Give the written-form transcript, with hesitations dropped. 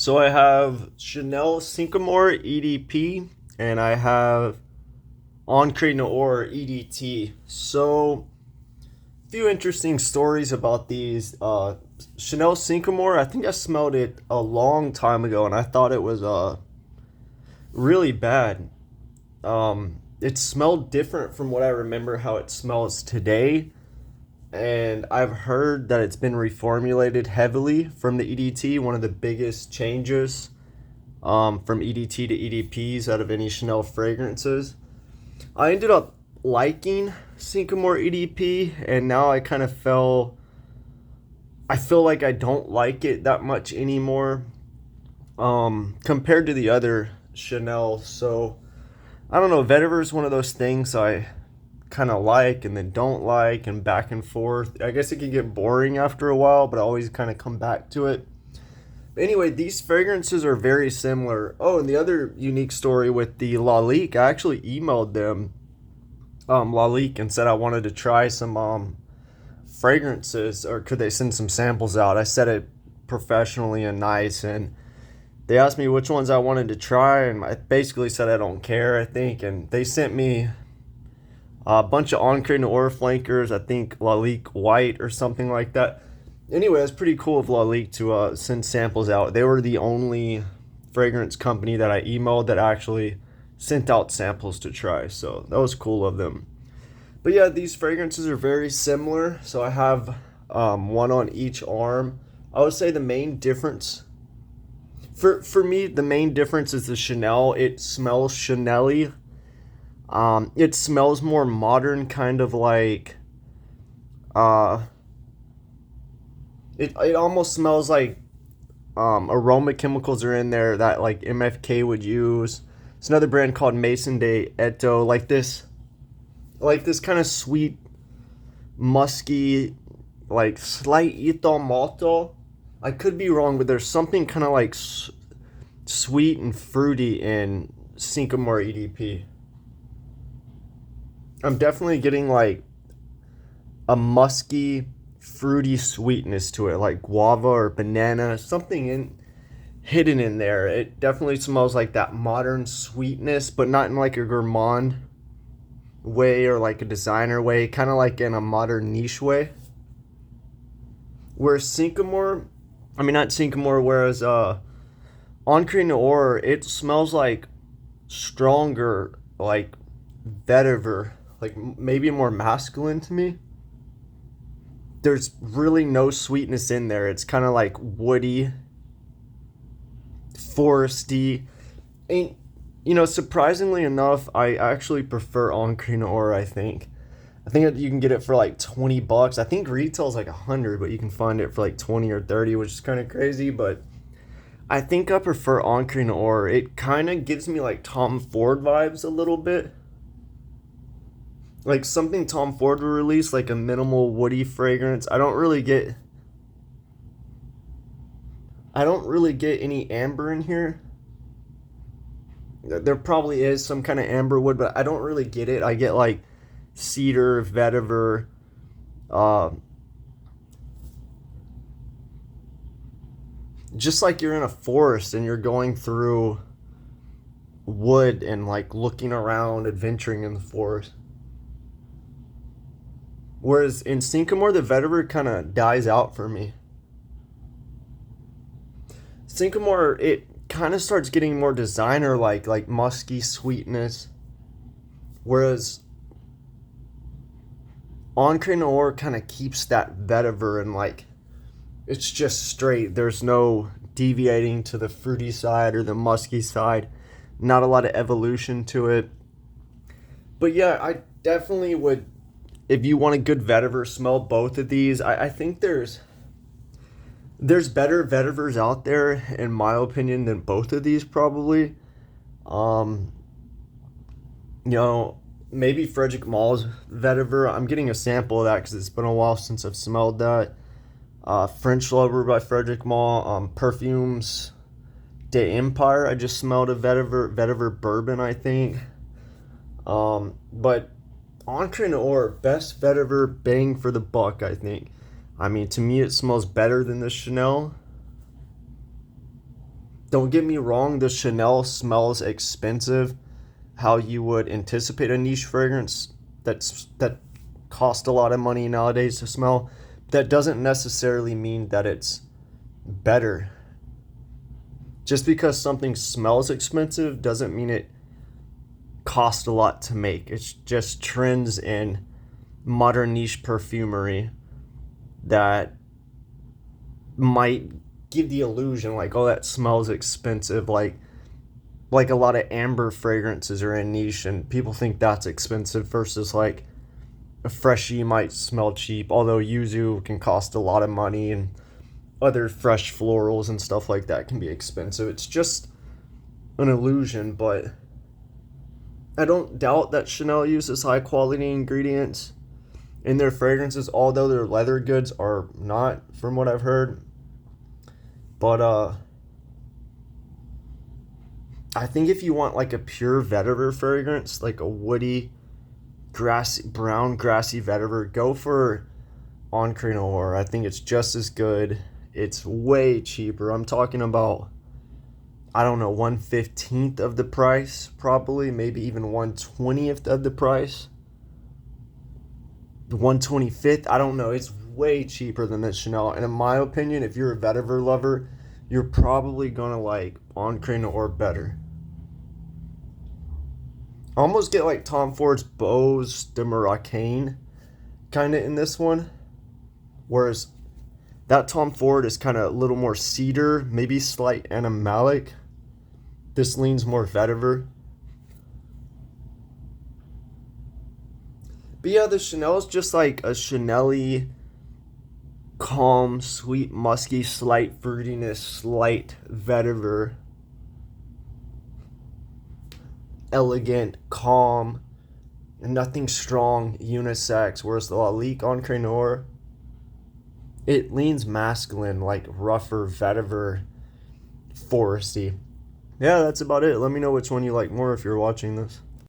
So I have Chanel Sycomore EDP and I have Encre Noire EDT. So a few interesting stories about these. Chanel Sycomore, I think I smelled it a long time ago and I thought it was really bad. It smelled different from what I remember how it smells today. And I've heard that it's been reformulated heavily from the EDT, one of the biggest changes from EDT to EDPs out of any Chanel fragrances. I ended up liking Sycomore EDP, and now I feel like I don't like it that much anymore compared to the other Chanel. So I don't know, vetiver is one of those things I kind of like and then don't like and back and forth. I guess it can get boring after a while, but I always kind of come back to it. But anyway, these fragrances are very similar. Oh, and the other unique story with the Lalique, I actually emailed them, Lalique, and said I wanted to try some fragrances, or could they send some samples out. I said it professionally and nice, and they asked me which ones I wanted to try, and I basically said I don't care, I think, and they sent me a bunch of Encre Noire flankers, I think Lalique White or something like that. Anyway, it's pretty cool of Lalique to send samples out. They were the only fragrance company that I emailed that actually sent out samples to try, so that was cool of them. But yeah, these fragrances are very similar, so I have one on each arm. I would say the main difference, for me, the main difference is the Chanel. It smells Chanel-y. It smells more modern, kind of like, it almost smells like, aroma chemicals are in there that like MFK would use. It's another brand called Maison de Eto, like this kind of sweet, musky, like slight ito malto. I could be wrong, but there's something kind of like sweet and fruity in Sycomore EDP. I'm definitely getting like a musky, fruity sweetness to it, like guava or banana, something hidden in there. It definitely smells like that modern sweetness, but not in like a gourmand way or like a designer way, kind of like in a modern niche way. Whereas Encre Noire, it smells like stronger, like vetiver, like maybe more masculine to me. There's really no sweetness in there. It's kind of like woody, foresty. And, surprisingly enough, I actually prefer Encre Noire, I think. I think you can get it for like $20. I think retail's like 100, but you can find it for like 20 or 30, which is kind of crazy. But I think I prefer Encre Noire. It kind of gives me like Tom Ford vibes a little bit. Like something Tom Ford would release, like a minimal woody fragrance. I don't really get any amber in here. There probably is some kind of amber wood, but I don't really get it. I get like cedar, vetiver, just like you're in a forest and you're going through wood and like looking around, adventuring in the forest. Whereas in Sycomore, the vetiver kind of dies out for me. Sycomore, it kind of starts getting more designer like musky sweetness. Whereas Encre Noire kind of keeps that vetiver and like it's just straight. There's no deviating to the fruity side or the musky side. Not a lot of evolution to it. But yeah, I definitely would, if you want a good vetiver, smell both of these. I think there's better vetivers out there, in my opinion, than both of these probably. Maybe Frederic Mall's vetiver. I'm getting a sample of that because it's been a while since I've smelled that. French Lover by Frederic Mall. Perfumes de Empire. I just smelled a vetiver bourbon, I think. But Encre Noire, best vetiver, bang for the buck, I think. I mean, to me, it smells better than the Chanel. Don't get me wrong, the Chanel smells expensive, how you would anticipate a niche fragrance that cost a lot of money nowadays to smell. That doesn't necessarily mean that it's better. Just because something smells expensive doesn't mean it costs a lot to make. It's just trends in modern niche perfumery that might give the illusion like, oh, that smells expensive, like a lot of amber fragrances are in niche and people think that's expensive versus like a freshie might smell cheap, although yuzu can cost a lot of money and other fresh florals and stuff like that can be expensive. It's just an illusion, but I don't doubt that Chanel uses high quality ingredients in their fragrances, although their leather goods are not, from what I've heard. But I think if you want like a pure vetiver fragrance, like a woody, grassy, brown, grassy vetiver, go for Encre Noire. I think it's just as good. It's way cheaper. I'm talking about, I don't know, 1/15th of the price, probably, maybe even 1/20th of the price. 1/25th, I don't know. It's way cheaper than the Chanel. And in my opinion, if you're a vetiver lover, you're probably gonna like Encre Noire better. I almost get like Tom Ford's Bose de Moroccan kind of in this one, whereas that Tom Ford is kind of a little more cedar, maybe slight animalic. This leans more vetiver. But yeah, the Chanel is just like a Chanel-y, calm, sweet, musky, slight fruitiness, slight vetiver. Elegant, calm, nothing strong, unisex. Whereas the Lalique Encre Noire, it leans masculine, like rougher, vetiver, foresty. Yeah, that's about it. Let me know which one you like more if you're watching this.